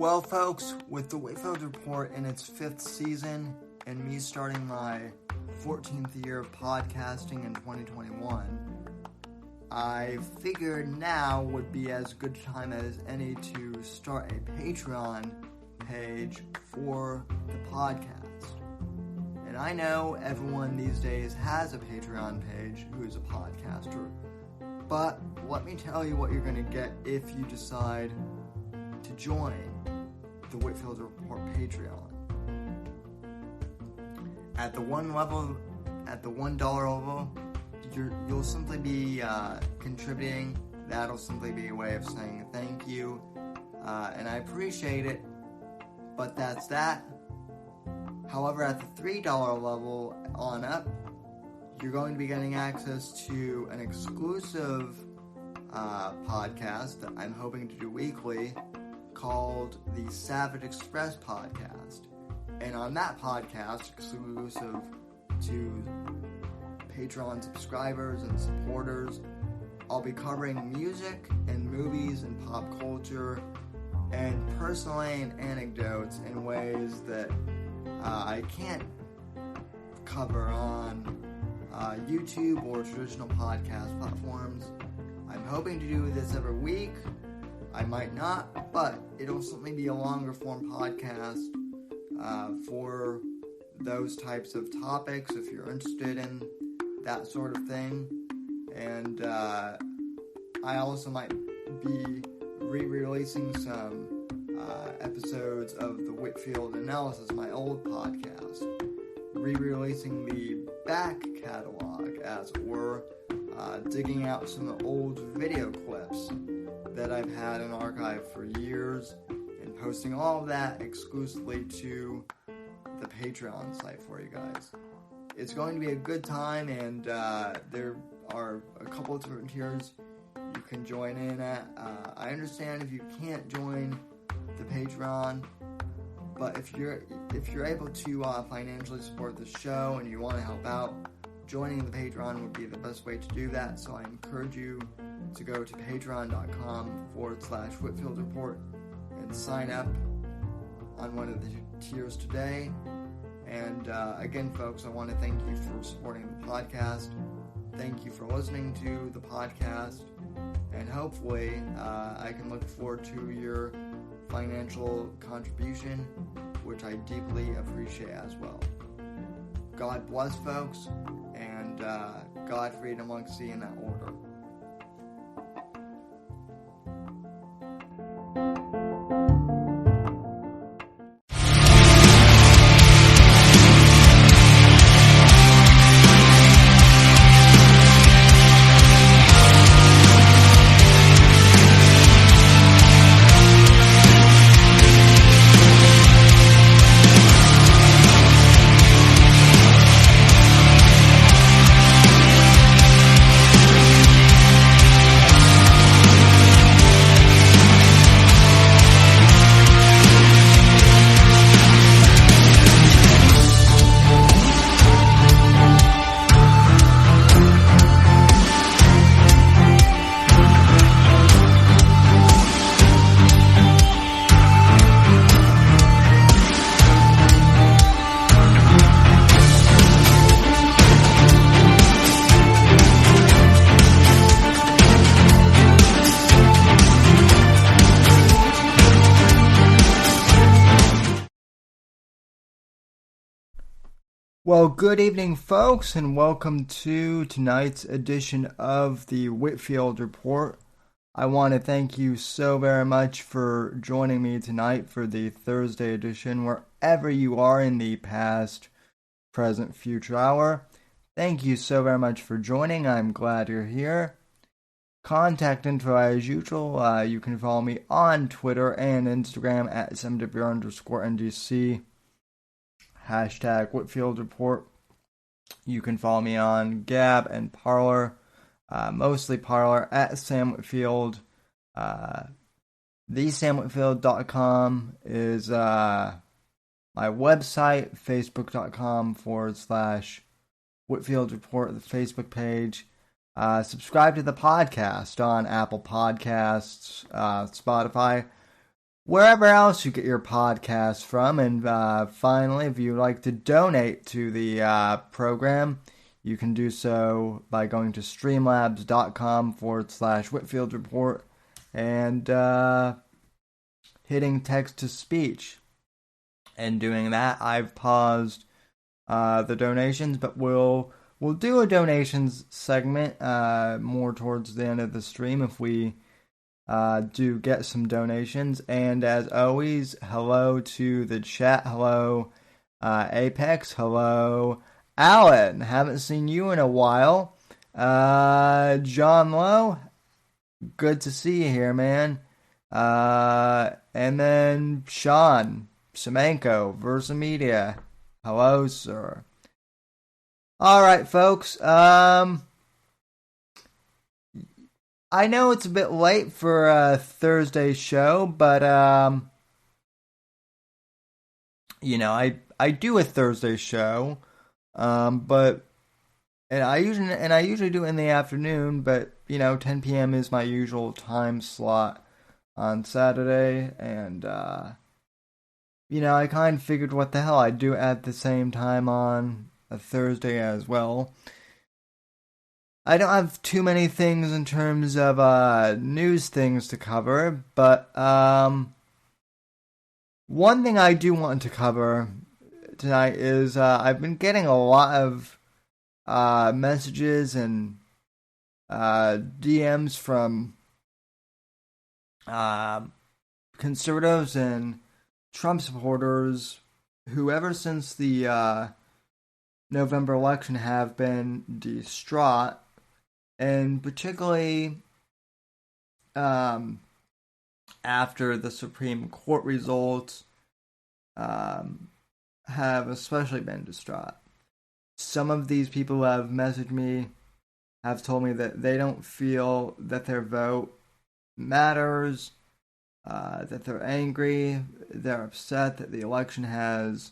Well, folks, with the Whitfield Report in its 5th season and me starting my 14th year of podcasting in 2021, I figured now would be as good a time as any to start a Patreon page for the podcast. And I know everyone these days has a Patreon page who is a podcaster, but let me tell you what you're going to get if you decide to join the Whitfield Report Patreon. At the $1 level, you'll simply be contributing. That'll simply be a way of saying thank you, and I appreciate it. But that's that. However, at the $3 level on up, you're going to be getting access to an exclusive podcast that I'm hoping to do weekly called the Savage Express Podcast. And on that podcast, exclusive to Patreon subscribers and supporters, I'll be covering music and movies and pop culture and personally and anecdotes in ways that I can't cover on YouTube or traditional podcast platforms. I'm hoping to do this every week. I might not, but it'll certainly be a longer form podcast for those types of topics if you're interested in that sort of thing. And I also might be re-releasing some episodes of the Whitfield Analysis, my old podcast, re-releasing the back catalog, as it were, digging out some old video clips that I've had in archive for years and posting all of that exclusively to the Patreon site for you guys. It's going to be a good time, and there are a couple of different tiers you can join in at. I understand if you can't join the Patreon, but if you're able to financially support the show and you want to help out, joining the Patreon would be the best way to do that. So I encourage you to go to patreon.com/Whitfield Report and sign up on one of the tiers today. And again, folks, I want to thank you for supporting the podcast. Thank you for listening to the podcast. And hopefully, I can look forward to your financial contribution, which I deeply appreciate as well. God bless, folks, and God, freedom, legacy in that order. Well, good evening, folks, and welcome to tonight's edition of the Whitfield Report. I want to thank you so very much for joining me tonight for the Thursday edition, wherever you are in the past, present, future hour. Thank you so very much for joining. I'm glad you're here. Contact info as usual. You can follow me on Twitter and Instagram at @SMWR_NDC. Hashtag Whitfield Report. You can follow me on Gab and Parler, mostly Parler, at Sam Whitfield. TheSamWhitfield.com is my website, Facebook.com/Whitfield Report, the Facebook page. Subscribe to the podcast on Apple Podcasts, Spotify. wherever else you get your podcasts from. And finally, if you'd like to donate to the program, you can do so by going to streamlabs.com/Whitfield Report and hitting text to speech. And doing that, I've paused the donations, but we'll do a donations segment more towards the end of the stream if we do get some donations. And as always, hello to the chat. Hello, Apex. Hello, Alan. Haven't seen you in a while. John Lowe, good to see you here, man. And then Sean Semenko, Versa Media. Hello, sir. All right, folks. I know it's a bit late for a Thursday show, but I do a Thursday show, but I usually do it in the afternoon, but 10 p.m. is my usual time slot on Saturday, and I kind of figured what the hell I'd do at the same time on a Thursday as well. I don't have too many things in terms of news things to cover, but one thing I do want to cover tonight is I've been getting a lot of messages and DMs from conservatives and Trump supporters who, ever since the November election, have been distraught, and particularly after the Supreme Court results have especially been distraught. Some of these people have messaged me, have told me that they don't feel that their vote matters, that they're angry, they're upset that the election has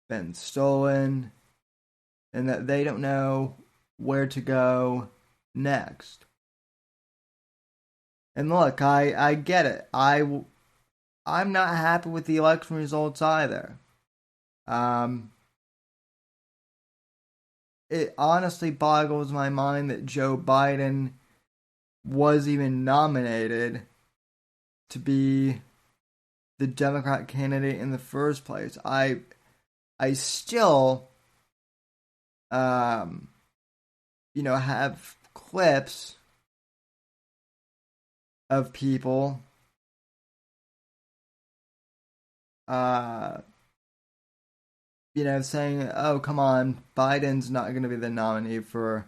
been stolen, and that they don't know where to go next. And look, I get it. I'm not happy with the election results either. It honestly boggles my mind that Joe Biden was even nominated to be the Democrat candidate in the first place. I still have clips of people saying, oh, come on, Biden's not going to be the nominee for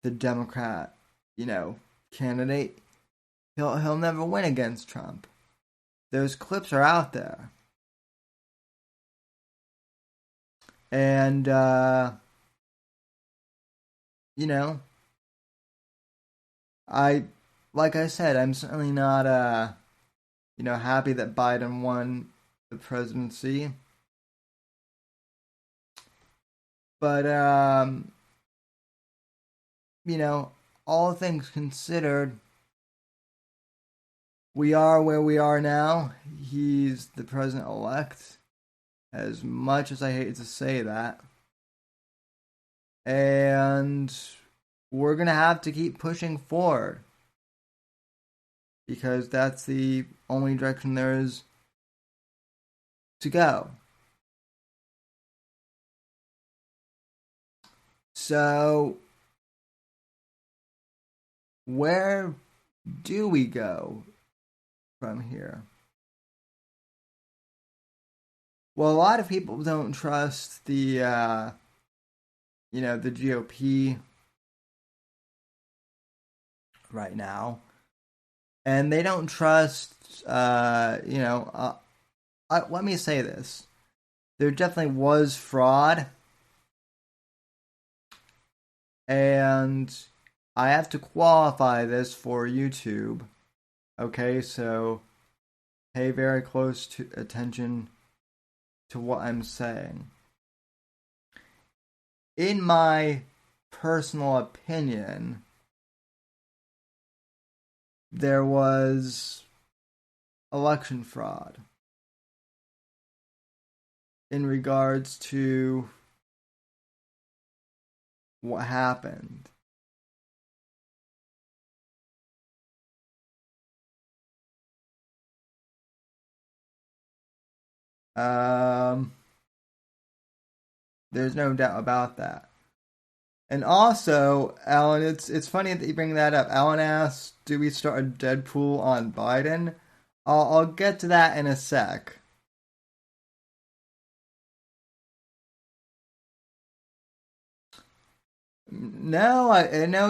the Democrat, candidate. He'll never win against Trump. Those clips are out there. And, like I said, I'm certainly not, happy that Biden won the presidency. But, all things considered, we are where we are now. He's the president-elect, as much as I hate to say that. And we're going to have to keep pushing forward, because that's the only direction there is to go. So, where do we go from here? Well, a lot of people don't trust the GOP right now, and they don't trust. Let me say this: there definitely was fraud, and I have to qualify this for YouTube. Okay, so pay very close attention to what I'm saying. In my personal opinion, there was election fraud in regards to what happened. There's no doubt about that. And also, Alan, it's funny that you bring that up. Alan asked, "Do we start a Deadpool on Biden?" I'll get to that in a sec. No,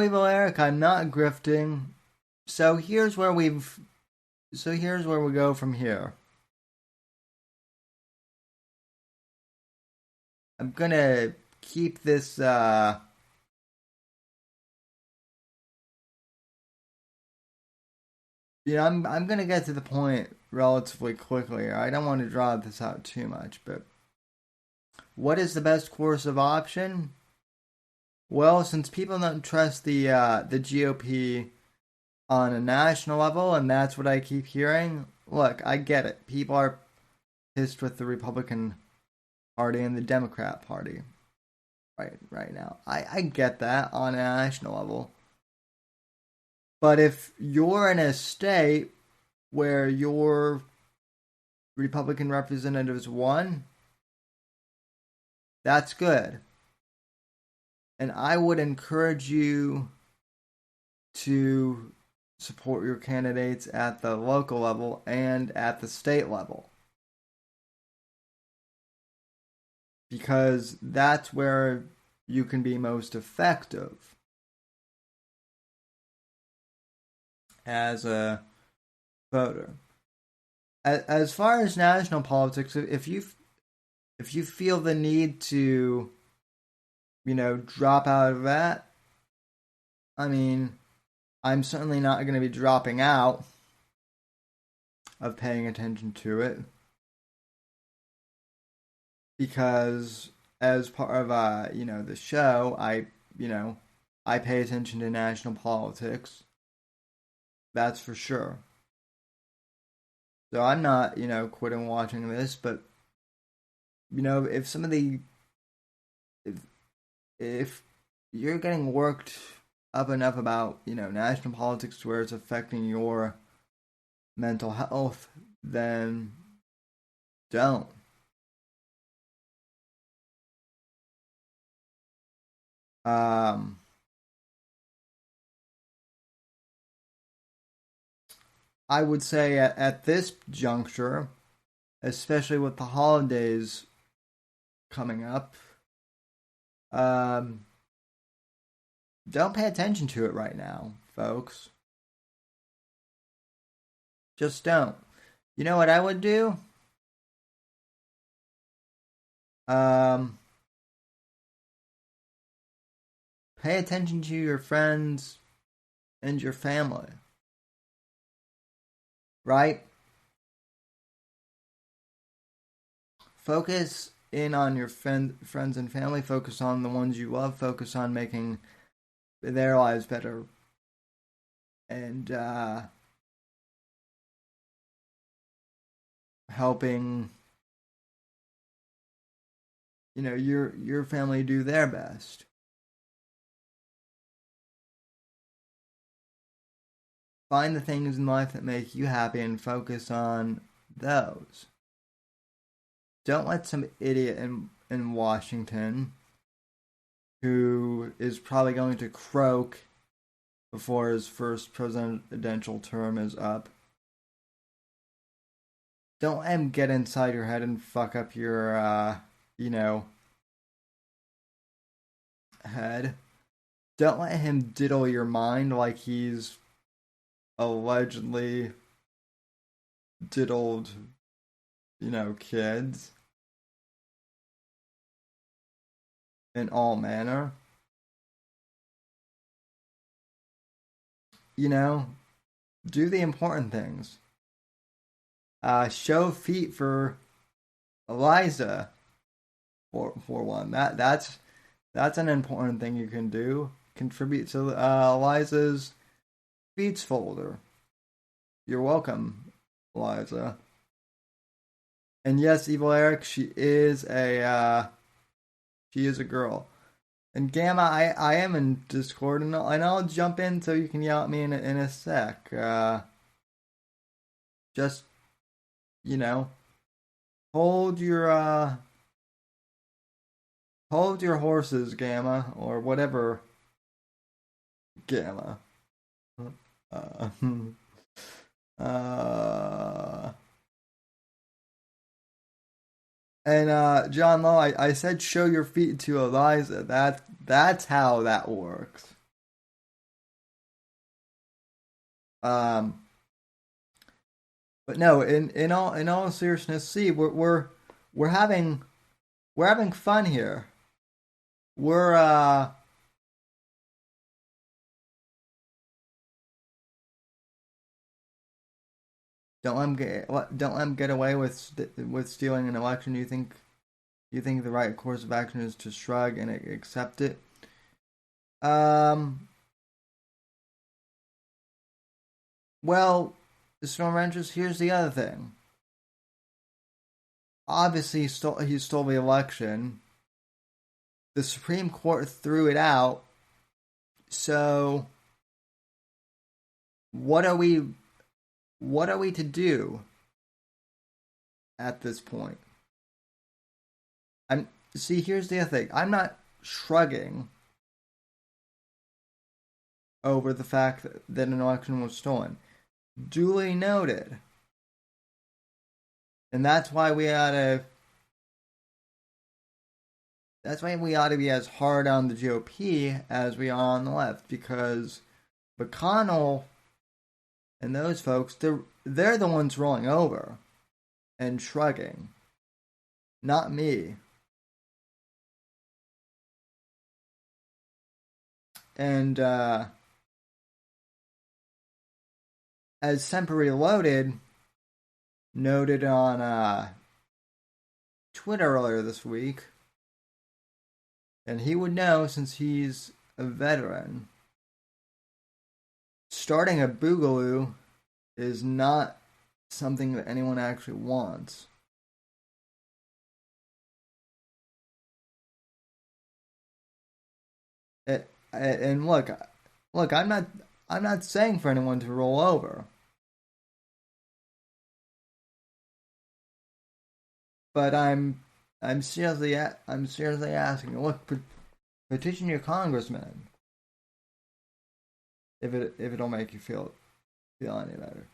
Evil Eric, I'm not grifting. So here's where we go from here. I'm gonna keep this. I'm gonna get to the point relatively quickly. I don't want to draw this out too much, but what is the best course of option? Well, since people don't trust the GOP on a national level, and that's what I keep hearing. Look, I get it. People are pissed with the Republican Party and the Democrat Party right now. I get that on a national level. But if you're in a state where your Republican representatives won, that's good. And I would encourage you to support your candidates at the local level and at the state level. Because that's where you can be most effective as a voter. As far as national politics, if you feel the need to, drop out of that, I mean, I'm certainly not going to be dropping out of paying attention to it, because as part of the show, I pay attention to national politics. That's for sure. So I'm not, quitting watching this, but if some of the if you're getting worked up enough about, national politics to where it's affecting your mental health, then don't. I would say at this juncture, especially with the holidays coming up, don't pay attention to it right now, folks. Just don't. You know what I would do? Pay attention to your friends and your family. Right? Focus in on your friends and family. Focus on the ones you love. Focus on making their lives better. And helping your family do their best. Find the things in life that make you happy and focus on those. Don't let some idiot in Washington, who is probably going to croak before his first presidential term is up, don't let him get inside your head and fuck up your head. Don't let him diddle your mind like he's allegedly diddled, kids in all manner. Do the important things. Show feet for Eliza, for one. That's an important thing you can do. Contribute to Eliza's feeds folder. You're welcome. Liza. And yes, Evil Eric, she is a girl. And Gamma, I am in Discord, and I'll jump in so you can yell at me in a sec. Just you know, hold your hold your horses, Gamma, or whatever, Gamma. Uh, uh, and John Lowe, I said show your feet to Eliza. That's how that works. Um, but no, in all seriousness, see, we're having fun here. We're don't let him get away with stealing an election. You think the right course of action is to shrug and accept it? Um. Well, Storm Rangers. Here's the other thing. Obviously, he stole the election. The Supreme Court threw it out. So, what are we? What are we to do at this point? I'm see. Here's the other thing. I'm not shrugging over the fact that an election was stolen. Duly noted. And that's why we ought to be as hard on the GOP as we are on the left, because McConnell and those folks, they're the ones rolling over and shrugging, not me. And as Semper Reloaded noted on Twitter earlier this week, and he would know since he's a veteran, starting a boogaloo is not something that anyone actually wants. And look, I'm not saying for anyone to roll over. But I'm seriously asking. Look, petition your congressman if it'll make you feel any better.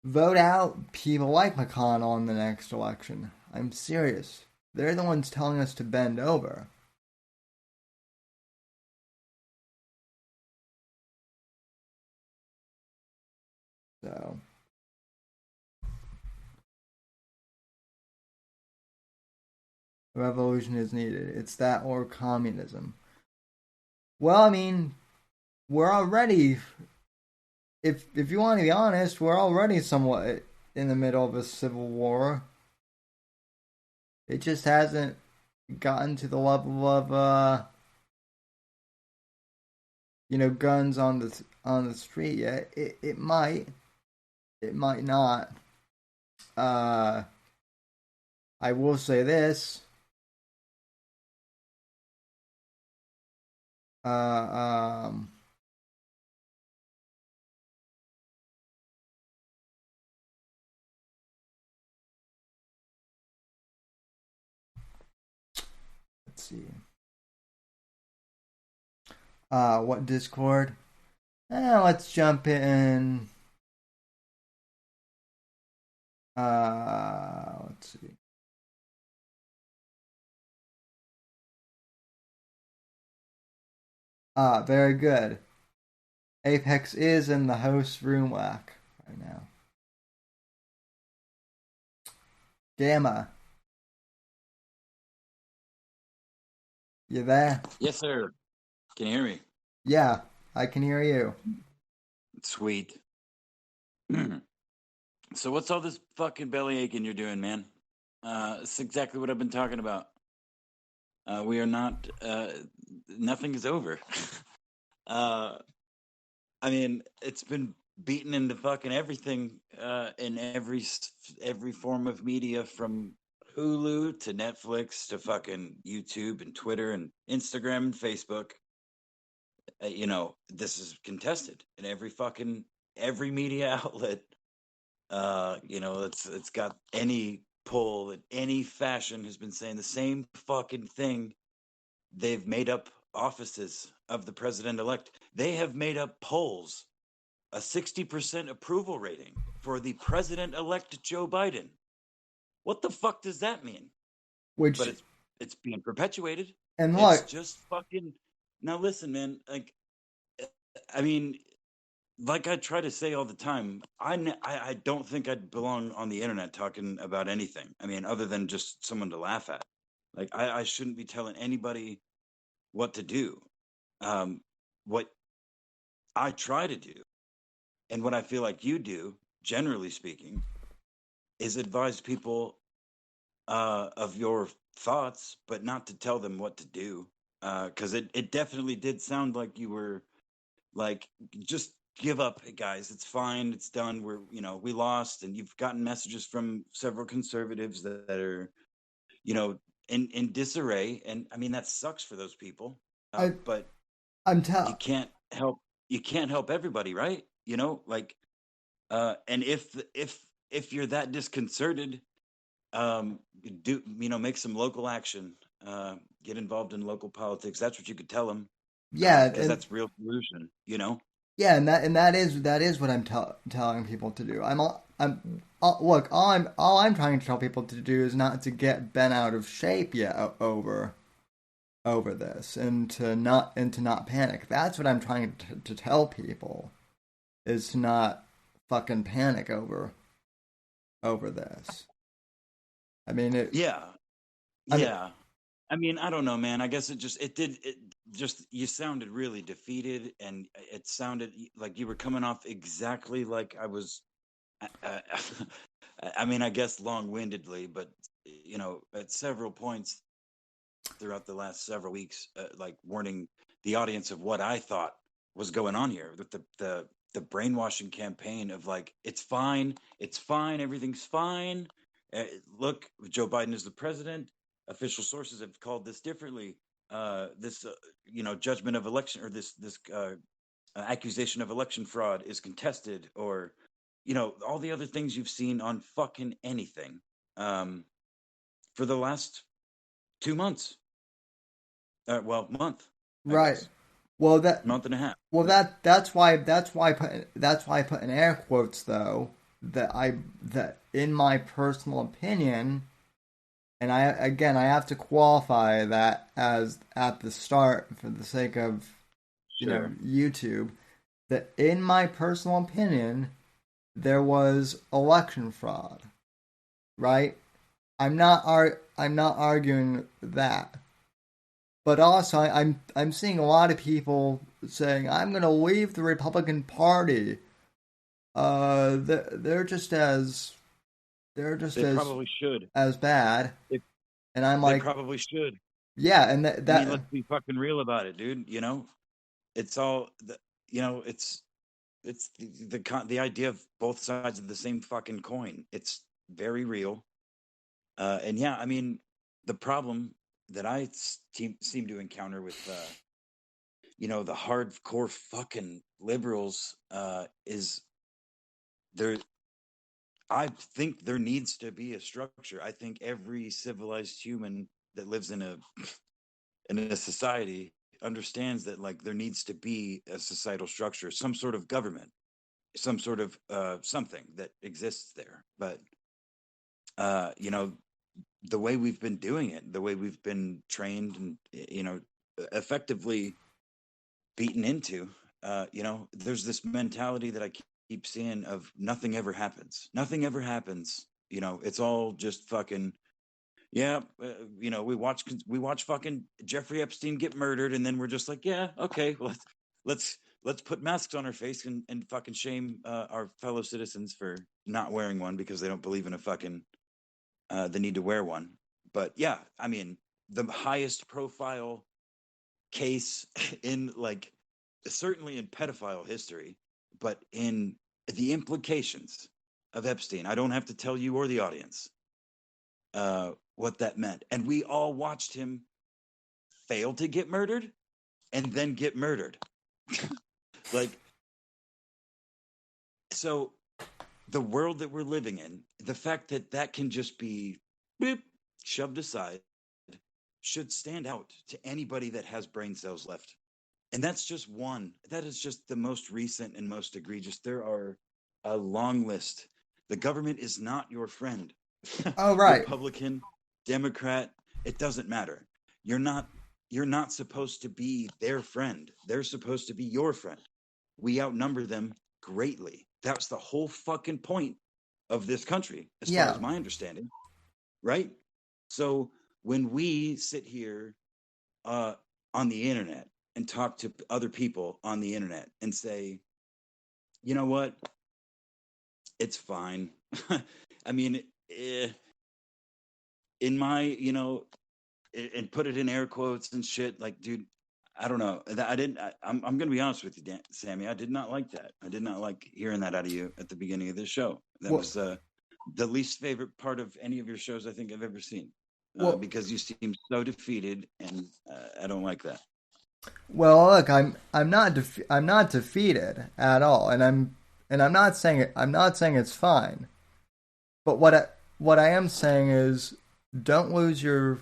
Vote out people like McConnell in the next election. I'm serious. They're the ones telling us to bend over. So. Revolution is needed. It's that or communism. Well, I mean, we're already, if you want to be honest, we're already somewhat in the middle of a civil war. It just hasn't gotten to the level of guns on the street yet. It might not. I will say this. Um, let's see. What Discord? Let's jump in. Let's see. Very good. Apex is in the host room whack right now. Gamma. You there? Yes, sir. Can you hear me? Yeah, I can hear you. Sweet. So what's all this fucking belly aching you're doing, man? It's exactly what I've been talking about. We are not, nothing is over. I mean, it's been beaten into fucking everything in every form of media, from Hulu to Netflix to fucking YouTube and Twitter and Instagram and Facebook. This is contested in every media outlet. It's got any pull in any fashion has been saying the same fucking thing. They've made up offices of the president elect. They have made up polls, a 60% approval rating for the president elect Joe Biden. What the fuck does that mean? Which, But it's being perpetuated. and It's look, just fucking. Now listen, man. I mean, like I try to say all the time, I don't think I'd belong on the internet talking about anything. I mean, other than just someone to laugh at. Like I shouldn't be telling anybody what to do. What I try to do, and what I feel like you do, generally speaking, is advise people of your thoughts, but not to tell them what to do. Because it definitely did sound like you were like, just give up, guys. It's fine. It's done. We lost. And you've gotten messages from several conservatives that are, you know, in disarray. And I mean, that sucks for those people. I But I'm you tell can't help everybody, right? And if you're that disconcerted, do make some local action, get involved in local politics. That's what you could tell them, yeah, because and that's real solution. yeah, and that is what I'm telling people to do. Look, all I'm trying to tell people to do is not to get bent out of shape yet over this, and to not panic. That's what I'm trying to tell people, is to not fucking panic over this. I mean it. Yeah, I mean, yeah. I mean, I don't know, man. I guess you sounded really defeated, and it sounded like you were coming off exactly like I was. Uh, I mean, I guess long-windedly, but at several points throughout the last several weeks, like warning the audience of what I thought was going on here with the brainwashing campaign of like, it's fine, everything's fine. Look, Joe Biden is the president. Official sources have called this differently. This judgment of election, or this accusation of election fraud is contested, or all the other things you've seen on fucking anything um, for the last 2 months. Month, I right. guess. Well, that Month and a half. well Yeah. that's why I put in air quotes, though, that in my personal opinion. And I have to qualify that as at the start for the sake of, Sure. YouTube, that in my personal opinion, there was election fraud, right? I'm not arguing that. But also, I'm seeing a lot of people saying I'm going to leave the Republican Party. They're just as they're just They as probably should. as bad. They, And I'm they like, probably should. yeah, and that I mean, that let's be fucking real about it, dude. It's all the, it's the idea of both sides of the same fucking coin. It's very real. And yeah, I mean, the problem that I seem to encounter with, the hardcore fucking liberals, is there. I think there needs to be a structure. I think every civilized human that lives in a society understands that, like, there needs to be a societal structure, some sort of government, some sort of something that exists there. But you know, the way we've been doing it, the way we've been trained and effectively beaten into, there's this mentality that I keep seeing of nothing ever happens. Nothing ever happens. It's all just fucking. Yeah, we watch fucking Jeffrey Epstein get murdered, and then we're just like, yeah, okay, well, let's put masks on our face and fucking shame our fellow citizens for not wearing one because they don't believe in a fucking the need to wear one. But yeah, I mean, the highest profile case in, like, certainly in pedophile history, but in the implications of Epstein. I don't have to tell you or the audience what that meant. And we all watched him fail to get murdered and then get murdered. Like, so the world that we're living in, the fact that that can just be beep, shoved aside should stand out to anybody that has brain cells left. And that's just one. That is just the most recent and most egregious. There are a long list. The government is not your friend. Oh, right. Republican, Democrat, it doesn't matter. You're not supposed to be their friend. They're supposed to be your friend. We outnumber them greatly. That's the whole fucking point of this country, as far as my understanding. Right? So when we sit here on the internet and talk to other people on the internet and say, you know what? It's fine. I mean, in my, and put it in air quotes and shit, like, dude, I don't know. I'm going to be honest with you, Sammy. I did not like that. I did not like hearing that out of you at the beginning of this show. That was the least favorite part of any of your shows I think I've ever seen. Because you seem so defeated, and I don't like that. Well, look, I'm not defeated at all, and I'm not saying it's fine. But what I am saying is, don't lose your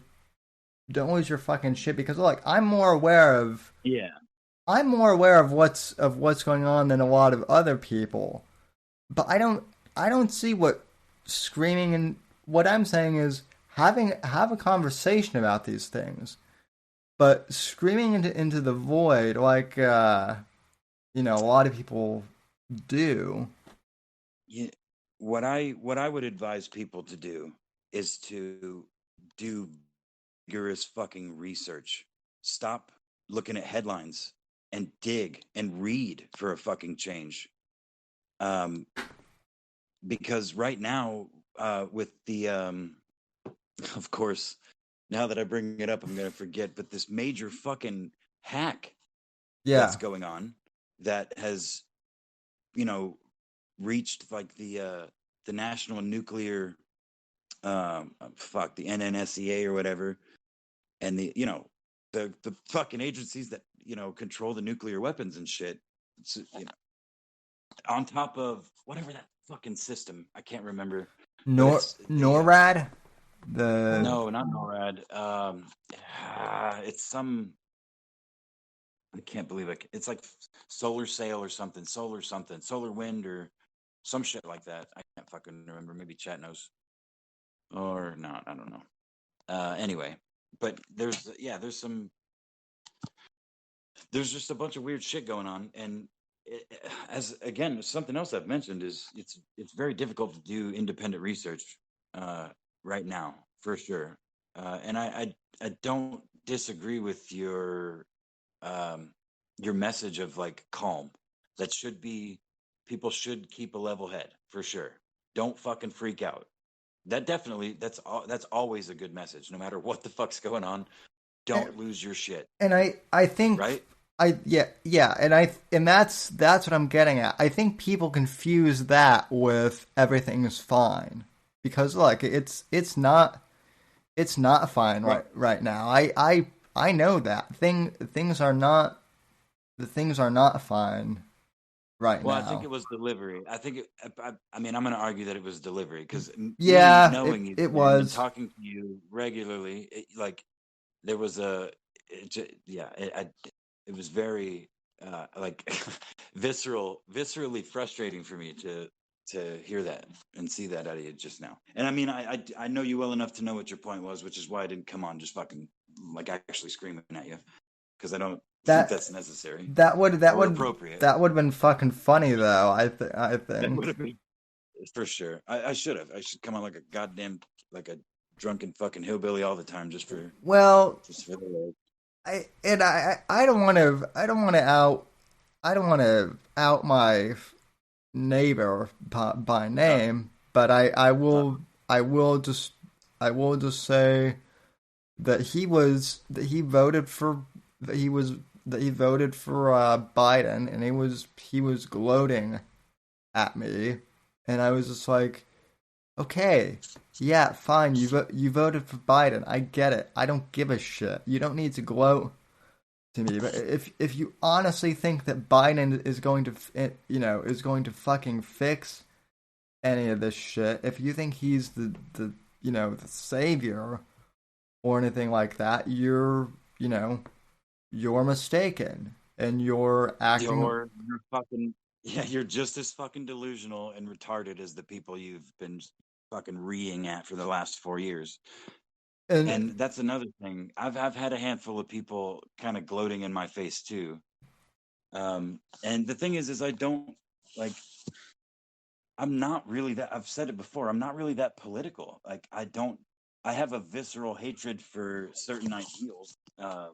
fucking shit, because look, I'm more aware of what's going on than a lot of other people. But I don't see what screaming, and what I'm saying is have a conversation about these things. But screaming into the void, like a lot of people do. Yeah, what I would advise people to do is to do rigorous fucking research. Stop looking at headlines and dig and read for a fucking change. Because right now, with the of course, now that I bring it up, I'm going to forget, but this major fucking hack that's going on that has, reached like the National Nuclear, the NNSEA or whatever, and the fucking agencies that, control the nuclear weapons and shit. It's, on top of whatever that fucking system, I can't remember. NORAD? No, not NORAD. It's some. I can't believe it. It's like solar sail or something, solar wind or some shit like that. I can't fucking remember. Maybe chat knows or not. I don't know. Anyway, but there's just a bunch of weird shit going on, and as again, something else I've mentioned is it's very difficult to do independent research right now, for sure. And I don't disagree with your message of like calm. That should be, people should keep a level head, for sure. Don't fucking freak out. That's always a good message, no matter what the fuck's going on. Don't lose your shit. And I think, right? And that's what I'm getting at. I think people confuse that with everything is fine, because look, it's not fine right now. I know that things are not fine right now. Well, I think it was delivery. I mean, I'm going to argue that it was delivery, because knowing it was talking to you regularly, there was it was very viscerally frustrating for me to hear that and see that out of you just now. And I mean, I know you well enough to know what your point was, which is why I didn't come on just fucking like actually screaming at you, because I don't think that's necessary. That would appropriate. That would have been fucking funny though. I think that would have been, for sure. I should come on like a goddamn, like a drunken fucking hillbilly all the time, just for the I don't want to out my neighbor by name, but I will just say that he voted for Biden, and he was gloating at me, and I was just like, okay, yeah, fine, you voted for Biden. I get it. I don't give a shit. You don't need to gloat to me. But if you honestly think that Biden is going to, is going to fucking fix any of this shit, if you think he's the savior or anything like that, you're mistaken, and you're acting. You're fucking yeah, you're just as fucking delusional and retarded as the people you've been fucking reeing at for the last 4 years. And And that's another thing. I've had a handful of people kind of gloating in my face too. And the thing is I don't like. I'm not really that. I've said it before. I'm not really that political. Like I don't. I have a visceral hatred for certain ideals,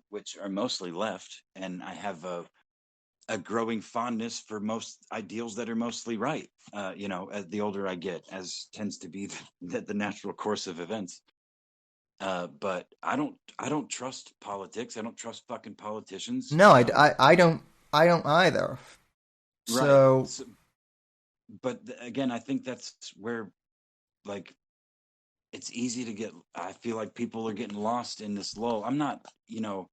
which are mostly left, and I have a growing fondness for most ideals that are mostly right. As the older I get, as tends to be the natural course of events. But I don't trust politics. I don't trust fucking politicians. no, I don't either. Right. So So, but again, I think that's where like it's easy to get. I feel like people are getting lost in this lull. I'm not, you know.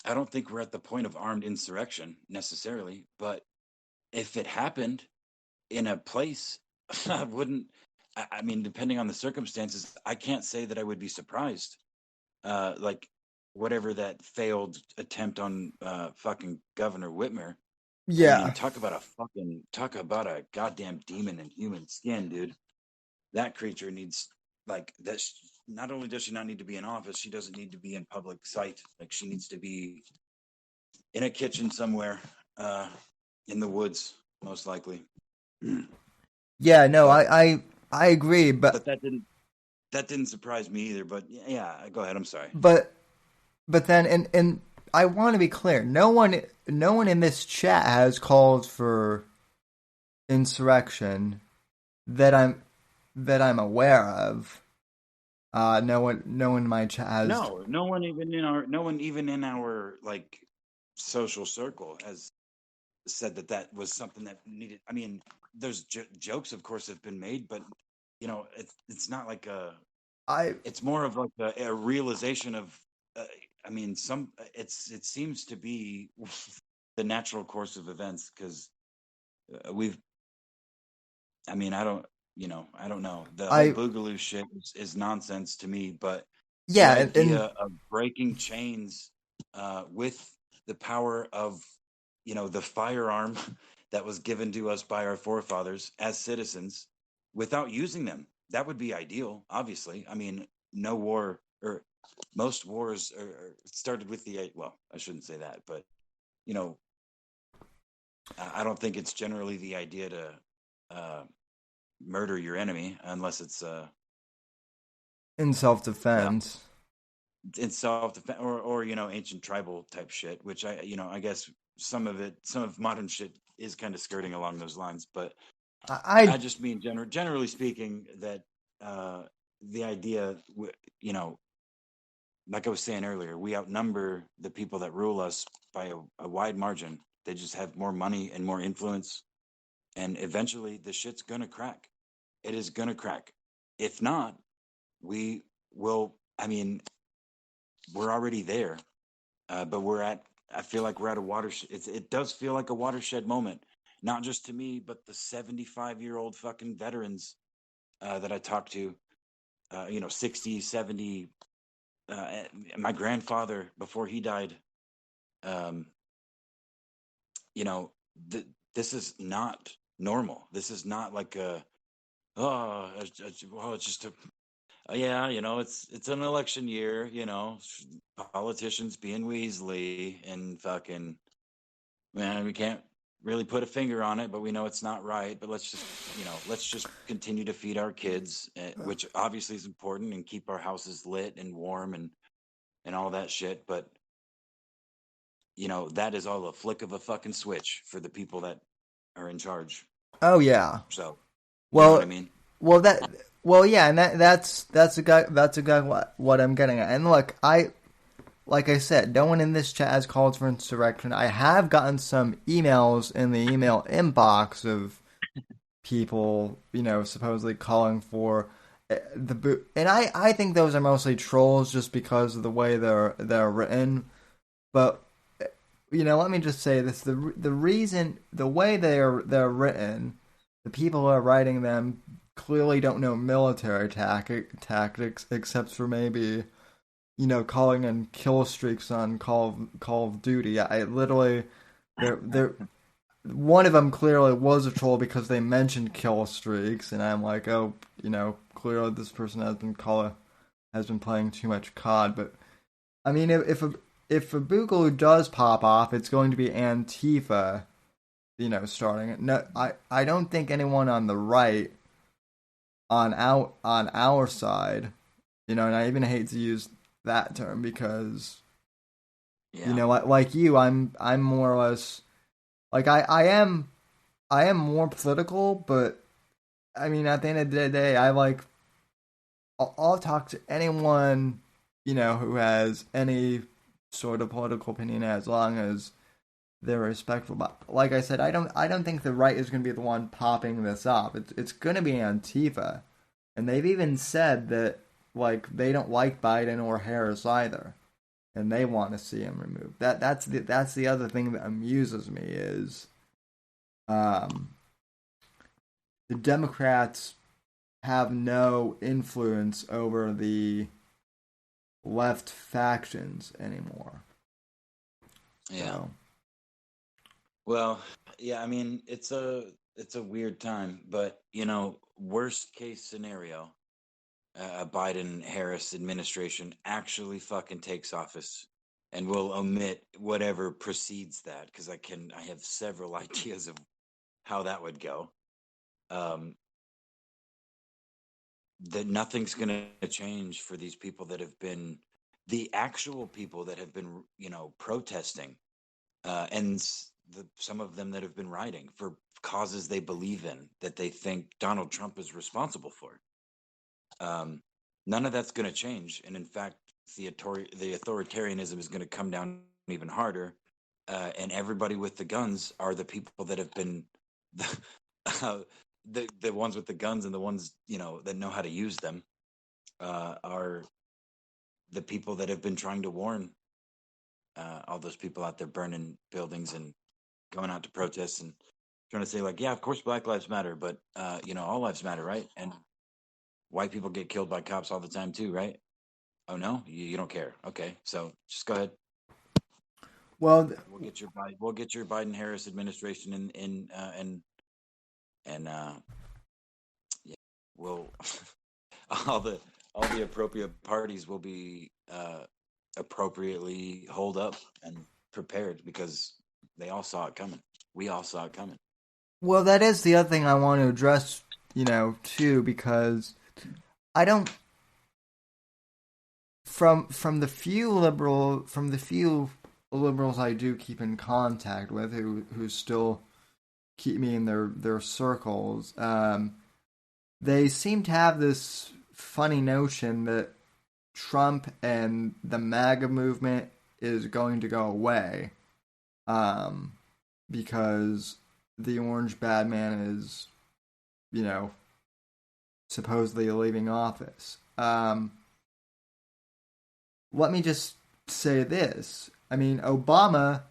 I don't think we're at the point of armed insurrection necessarily, but if it happened in a place, I wouldn't. I mean, depending on the circumstances, I can't say that I would be surprised. Like whatever that failed attempt on fucking Governor Whitmer. I mean, yeah, talk about a goddamn demon in human skin, dude. That creature needs like that. Not only does she not need to be in office, she doesn't need to be in public sight. Like she needs to be in a kitchen somewhere, uh, in the woods, most likely. yeah, no, But I agree, but that didn't surprise me either. But yeah, go ahead. I'm sorry. but then and I want to be clear. No one in this chat has called for insurrection that I'm aware of. No one in my chat has. No one even in our like social circle has said that was something that needed. I mean, there's jokes, of course, have been made, but it's not like a. I It's more of like a realization of. Uh, I mean, it seems to be the natural course of events because we've. I mean, I don't know. The whole I boogaloo shit is nonsense to me, but the yeah, and idea of breaking chains with the power of, the firearm that was given to us by our forefathers as citizens without using them, that would be ideal, obviously. I mean, no war or most wars started with well, I shouldn't say that, but, you know, I don't think it's generally the idea to uh, murder your enemy unless it's in self well defense. in self-defense or ancient tribal type shit, which I guess some of modern shit is kind of skirting along those lines, but I I just mean generally speaking that uh the idea, you know like I was saying earlier, we outnumber the people that rule us by a wide margin. They just have more money and more influence, and eventually the shit's gonna crack. It is gonna crack. If not, we will. I mean, we're already there, but I feel like we're at a watershed. It does feel like a watershed moment, not just to me, but the 75-year-old fucking veterans that I talked to, 60, 70. My grandfather, before he died, um, you know, this is not normal. This is not like it's just a. Yeah, it's an election year, politicians being Weasley and fucking man, we can't really put a finger on it, but we know it's not right. But let's just continue to feed our kids, which obviously is important, and keep our houses lit and warm and all that shit. But that is all a flick of a fucking switch for the people that are in charge. oh yeah. So, you know what I Well, mean? well that well yeah, and that's a guy what I'm getting at. And look, like I said, no one in this chat has called for insurrection. I have gotten some emails in the email inbox of people, supposedly calling for the boot, and I think those are mostly trolls just because of the way they're written. But let me just say this: the reason, the way they're written, the people who are writing them clearly don't know military tactics, except for maybe calling in kill streaks on Call of Duty. I literally, they're one of them clearly was a troll because they mentioned kill streaks, and I'm like, oh, clearly this person has been playing too much COD. But I mean, if a Boogaloo does pop off, it's going to be Antifa, starting it. No, I don't think anyone on the right on our side, and I even hate to use that term because Yeah. like you, I'm more or less like I am more political, but I mean at the end of the day, I'll talk to anyone who has any sort of political opinion as long as they're respectful. But like I said, I don't think the right is going to be the one popping this up. It's going to be Antifa, and they've even said that like they don't like Biden or Harris either, and they want to see him removed. That's the other thing that amuses me is um, the Democrats have no influence over the left factions anymore. Yeah. So Well, yeah, I mean, it's a weird time, but worst case scenario, a Biden Harris administration actually fucking takes office and will omit whatever precedes that because I have several ideas of how that would go. Um, that nothing's going to change for these people that have been the actual people that have been protesting and some of them that have been writing for causes they believe in that they think Donald Trump is responsible for. Um, None of that's going to change, and in fact, the authoritarianism is going to come down even harder. And everybody with the guns are the people that have been the, the ones with the guns and the ones that know how to use them are the people that have been trying to warn all those people out there burning buildings and going out to protests and trying to say like, yeah, of course Black Lives Matter, but all lives matter, right? And white people get killed by cops all the time too, right? Oh no, you don't care. Okay, so just go ahead. well, We'll get your Biden Harris administration in and yeah, we'll all the all the appropriate parties will be appropriately holed up and prepared because they all saw it coming. We all saw it coming. that is the other thing I want to address, too, because I don't from the few liberals I do keep in contact with who still keep me in their circles. They seem to have this funny notion that Trump and the MAGA movement is going to go away, um, because the Orange Bad Man is, you know, supposedly leaving office. Let me just say this. I mean, Obama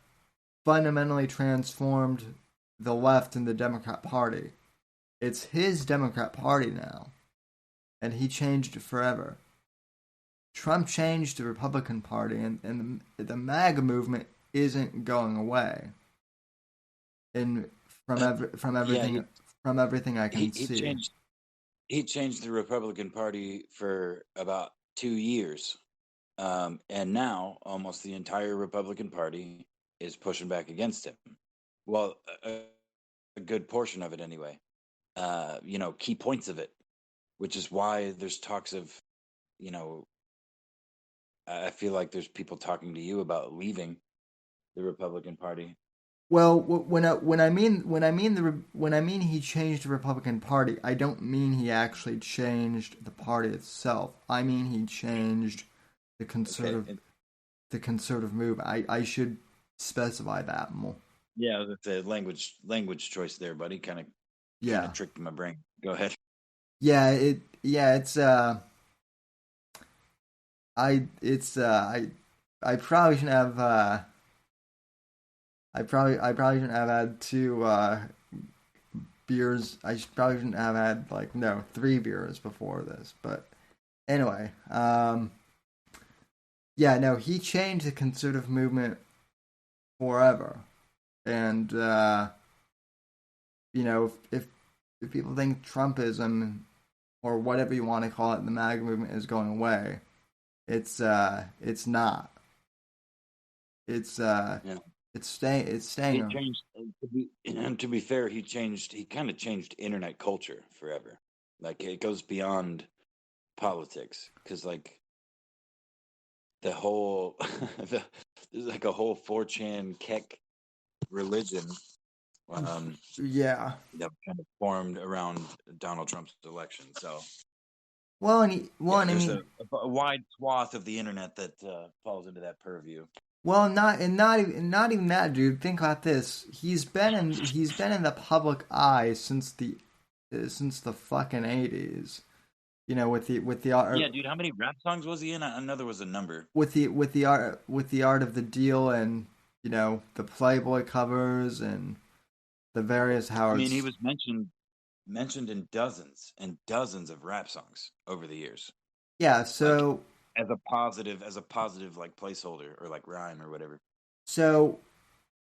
fundamentally transformed the left and the Democrat Party. It's his Democrat Party now, and he changed it forever. Trump changed the Republican Party, and the MAGA movement isn't going away. And from Yeah, he everything I can he see. changed the Republican Party for about 2 years, and now almost the entire Republican Party is pushing back against him. Well, a good portion of it anyway. Key points of it, which is why there's talks of, you know, I feel like there's people talking to you about leaving the Republican Party. Well, when I mean he changed the Republican Party, I don't mean he actually changed the party itself. I mean he changed the Okay, conservative. the conservative movement. I should specify that more. Yeah, that's a language choice there, buddy. Kind of Yeah. tricked my brain. Go ahead. It's I probably shouldn't have I probably shouldn't have had two beers. Probably shouldn't have had like no 3 beers before this. But anyway, yeah, no, he changed the conservative movement forever, and if people think Trumpism or whatever you want to call it, the MAGA movement is going away, it's not. It's Yeah. it's He staying. changed to be fair, he kind of changed internet culture forever. Like it goes beyond politics because like the whole there's like a whole 4chan Keck religion Yeah. that kind of formed around Donald Trump's election. So Well, yeah, and I there's mean, a wide swath of the internet that falls into that purview. well, not even that, dude. Think about this. He's been in the public eye since the fucking 80s. With the Yeah, art dude, how many rap songs was he in? I know there was a number. with the art of the deal, and the Playboy covers and the various I Howard. mean, he was mentioned in dozens and dozens of rap songs over the years, Yeah, like so as a positive like placeholder or like rhyme or whatever. so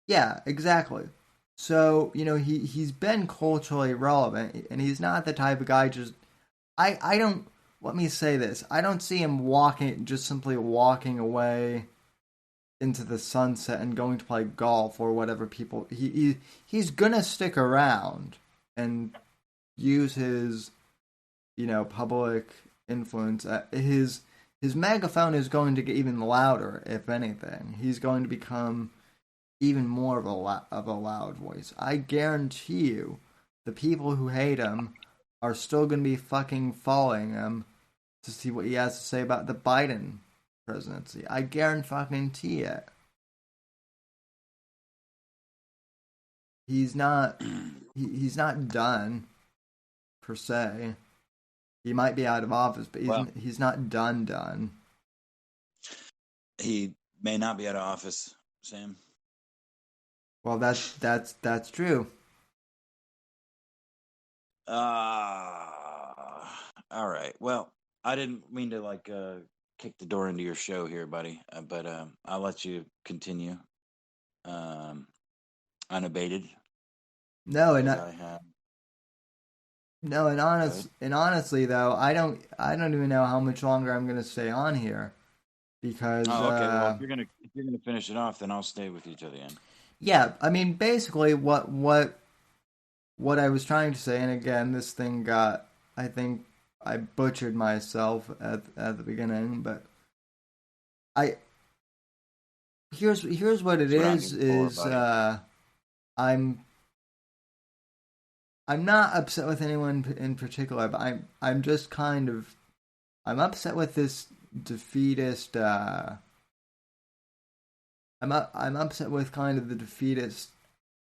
yeah, exactly. So he's been culturally relevant, and he's not the type of guy just. I don't. Let me say this. I don't see him simply walking away into the sunset and going to play golf or whatever people. He's gonna stick around and use his public influence. His megaphone is going to get even louder. If anything, he's going to become even more of a loud voice. I guarantee you, the people who hate him are still going to be fucking following him to see what he has to say about the Biden presidency. I guarantee it. He's not. He's not done per se. He might be out of office, but Well, he's not done. he may not be out of office, Sam. Well, that's true. All right. Well, I didn't mean to like kick the door into your show here, buddy, but I'll let you continue um, unabated No, and because I have. no, Good. and honestly though, I don't even know how much longer I'm gonna stay on here because Oh, okay. Well, if you're gonna finish it off, then I'll stay with you till the end. yeah, I mean basically what I was trying to say, and again this thing got I think I butchered myself at the beginning, but I here's what it That's what I'm here for, is buddy. I'm I'm not upset with anyone in particular, but I'm just kind of I'm upset with this defeatist. I'm upset with kind of the defeatist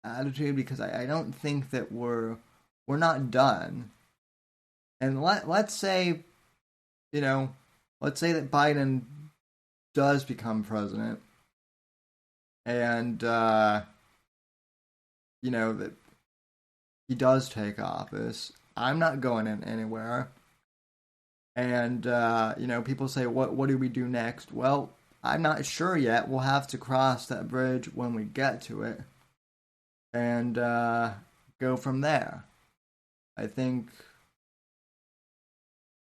attitude because I don't think that we're not done. And let's say you know let's say that Biden does become president, and that he does take office. I'm not going in anywhere. And people say, "What do we do next?" Well, I'm not sure yet. We'll have to cross that bridge when we get to it, and go from there. I think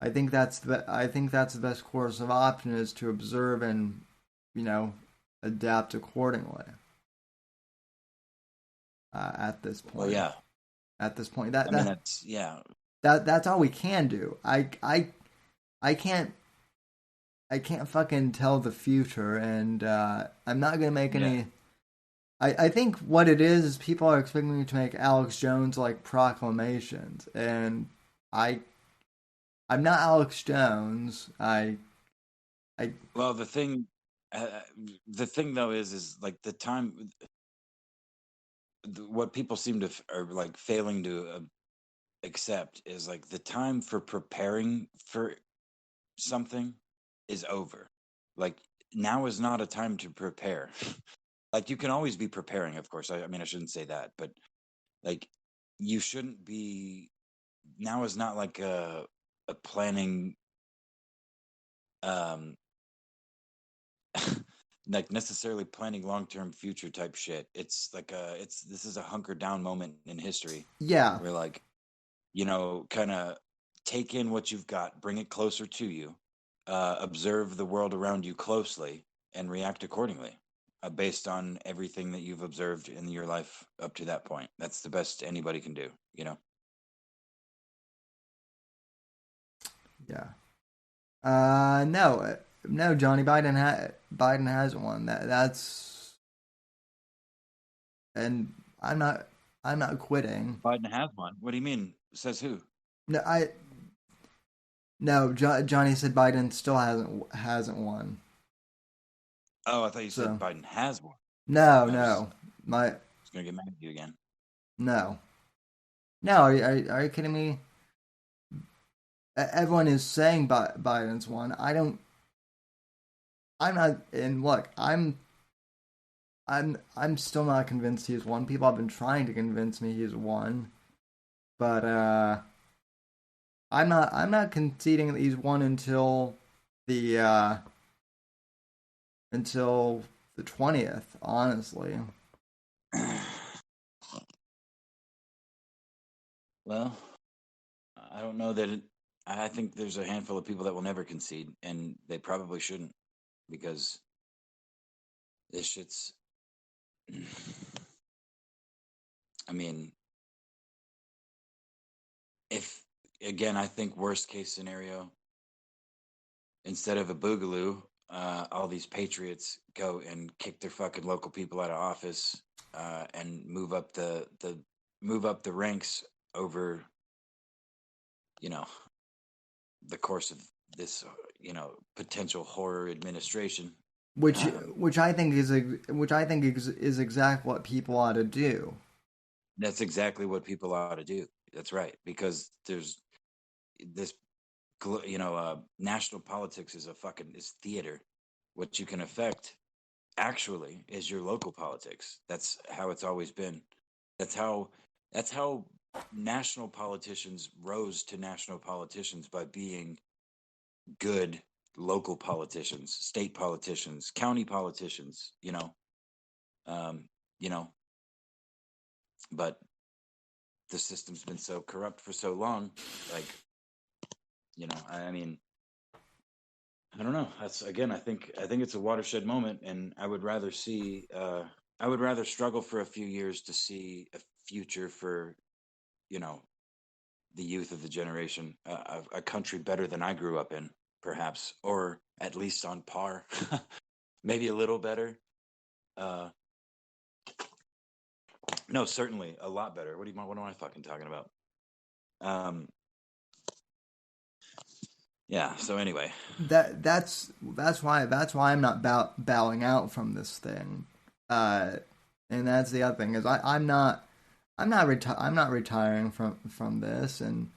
I think that's the best course of option is to observe and you know adapt accordingly. At this Well, point, yeah. at this point, I mean, that's yeah. that's all we can do. I can't fucking tell the future, and I'm not gonna make Yeah. any. I think what it is people are expecting me to make Alex Jones like proclamations, and I I'm not Alex Jones. I Well, the thing. the thing though is like the time. What people seem to are like failing to accept is like the time for preparing for something is over. Like now is not a time to prepare. Like you can always be preparing, of course. I mean, I shouldn't say that, but like you shouldn't be. Now is not like a planning, um, like necessarily planning long term future type shit. It's like this is a hunker down moment in history Yeah, where like kind of take in what you've got, bring it closer to you, observe the world around you closely, and react accordingly based on everything that you've observed in your life up to that point. That's the best anybody can do, you know? yeah. No, no. Johnny Biden has one. That's and I'm not quitting. Biden has one. What do you mean? Says who? No, no. Johnny said Biden still hasn't won. Oh, I thought you said So Biden has one. no, And no. My was going to get mad at you again. no, no. Are you kidding me? Everyone is saying Biden's won. I don't. I'm not. And look, I'm still not convinced he's won. People have been trying to convince me he's won, but I'm not conceding that he's won the until the 20th. Honestly, Well, I don't know that I think there's a handful of people that will never concede, and they probably shouldn't because this shit's. I mean, if again, I think worst case scenario, instead of a boogaloo, all these patriots go and kick their fucking local people out of office and move up the ranks over, you know, the course of this, potential horror administration. which Um, which I think is exactly what people ought to do. that's exactly what people ought to do. That's right, because there's this, national politics is is theater. What you can affect actually is your local politics. That's how it's always been. That's how that's how national politicians rose to national politicians by being good local politicians, state politicians, county politicians, um, you know, but the system's been so corrupt for so long, like, I mean, I don't know. That's again, I think it's a watershed moment, and I would rather struggle for a few years to see a future for, you know, the youth of the generation, a country better than I grew up in, perhaps, or at least on par, maybe a little better. Uh, no, certainly a lot better. What am I fucking talking about? Um, yeah. So anyway, That's why I'm not bowing out from this thing. Uh, and that's the other thing is I'm not retiring from this. And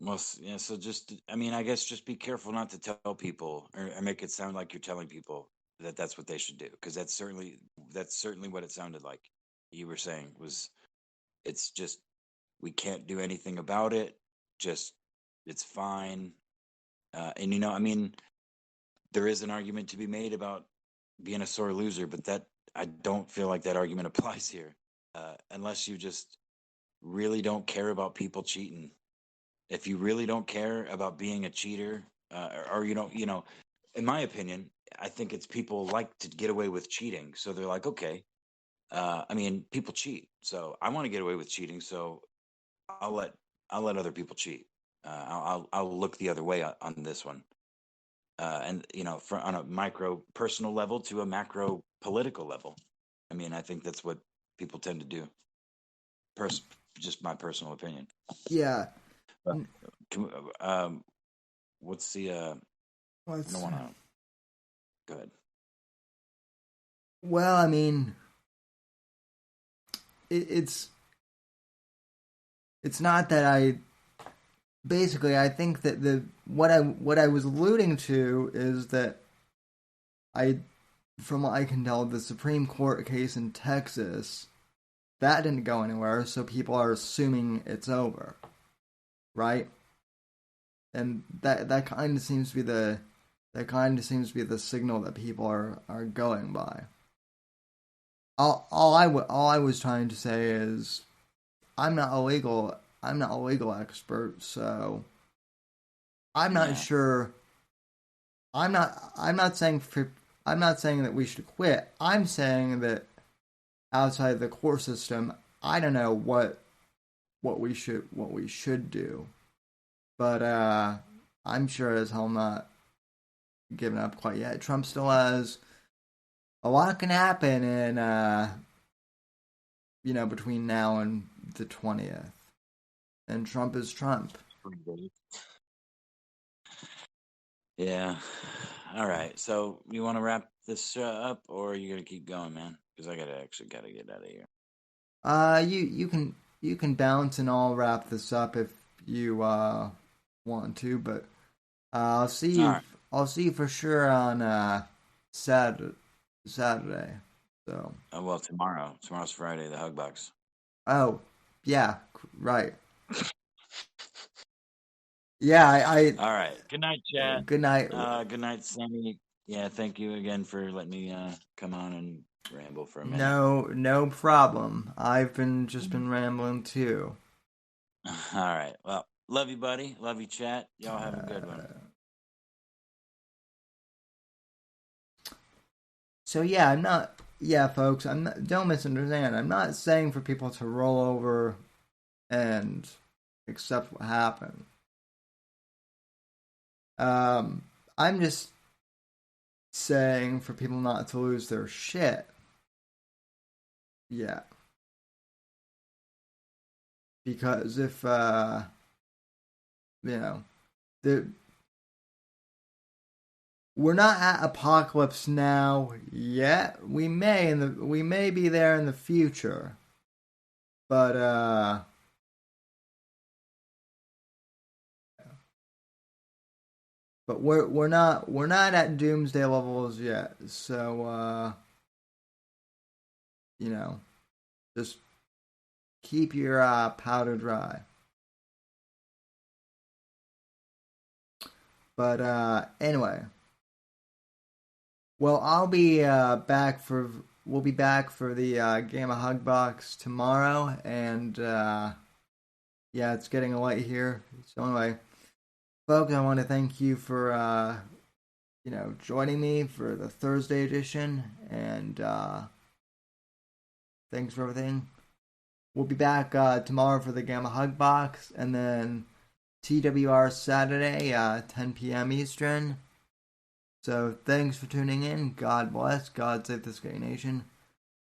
well, yeah. So just, I mean, I guess just be careful not to tell people or make it sound like you're telling people that that's what they should do, because that's certainly what it sounded like. You were saying was it's just we can't do anything about it. Just it's fine. And I mean, there is an argument to be made about being a sore loser, but that I don't feel like that argument applies here, unless you just really don't care about people cheating. If you really don't care about being a cheater, or you don't, in my opinion, I think it's people like to get away with cheating, so they're like, okay, I mean, people cheat, so I want to get away with cheating, so I'll let I'll let other people cheat. I'll look the other way on this one, and on a micro personal level to a macro political level. I mean, I think that's what people tend to do. Just my personal opinion. yeah, But can we, what's the? I let's don't want to. Go ahead. Well, I mean, it's not that I basically I think that the what I was alluding to is that I from what I can tell the Supreme Court case in Texas that didn't go anywhere, so people are assuming it's over, right? And that kind of seems to be the signal that people are going by. All I was trying to say is I'm not a legal expert, so I'm not sure. I'm not saying that we should quit. I'm saying that outside the court system, I don't know what we should do. But I'm sure as hell not giving up quite yet. Trump still has a lot can happen in between now and the 20th. And Trump is Trump. Yeah. All right. So you want to wrap this up, or are you gonna keep going, man? Because I gotta get out of here. You can bounce and I'll wrap this up if you want to, but I'll see you. Right. I'll see you for sure on Saturday. So. Well, tomorrow's Friday, the Hug Box. Oh, yeah, right. Yeah, All right. Good night, chat. Good night. Good night, Sammy. Yeah, thank you again for letting me come on and ramble for a minute. No problem. I've been rambling too. All right. Well, love you, buddy. Love you, chat. Y'all have a good one. So yeah, I'm not. Yeah, folks, I'm not. Don't misunderstand. I'm not saying for people to roll over and accept what happened. I'm just saying for people not to lose their shit. Yeah. Because if the we're not at apocalypse now yet. We may be there in the future. But we're not at doomsday levels yet. So just keep your powder dry. But anyway, well, we'll be back for the Gamma Hug Box tomorrow, and yeah, it's getting late here. So anyway, folks, I want to thank you for joining me for the Thursday edition, and thanks for everything. We'll be back tomorrow for the Gamma Hug Box, and then TWR Saturday, 10 p.m. Eastern. So thanks for tuning in. God bless. God save this great nation.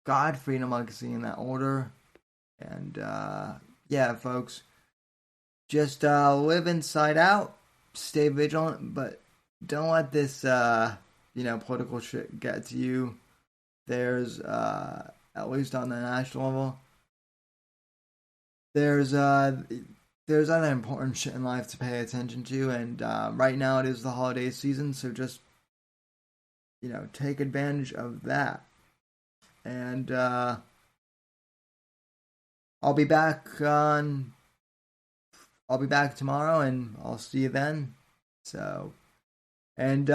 God, freedom, legacy in that order. And yeah, folks, just live inside out. Stay vigilant, but don't let this political shit get to you. There's at least on the national level, there's other important shit in life to pay attention to, and right now it is the holiday season, so just take advantage of that. And I'll be back tomorrow, and I'll see you then. So, and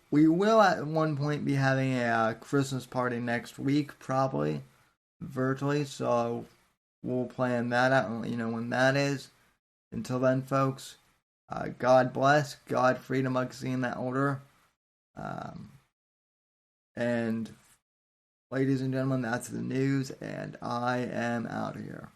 we will at one point be having a Christmas party next week, probably virtually. So we'll plan that out and let you know when that is. Until then, folks, God bless, God, freedom, legacy in that order. And ladies and gentlemen, that's the news, and I am out of here.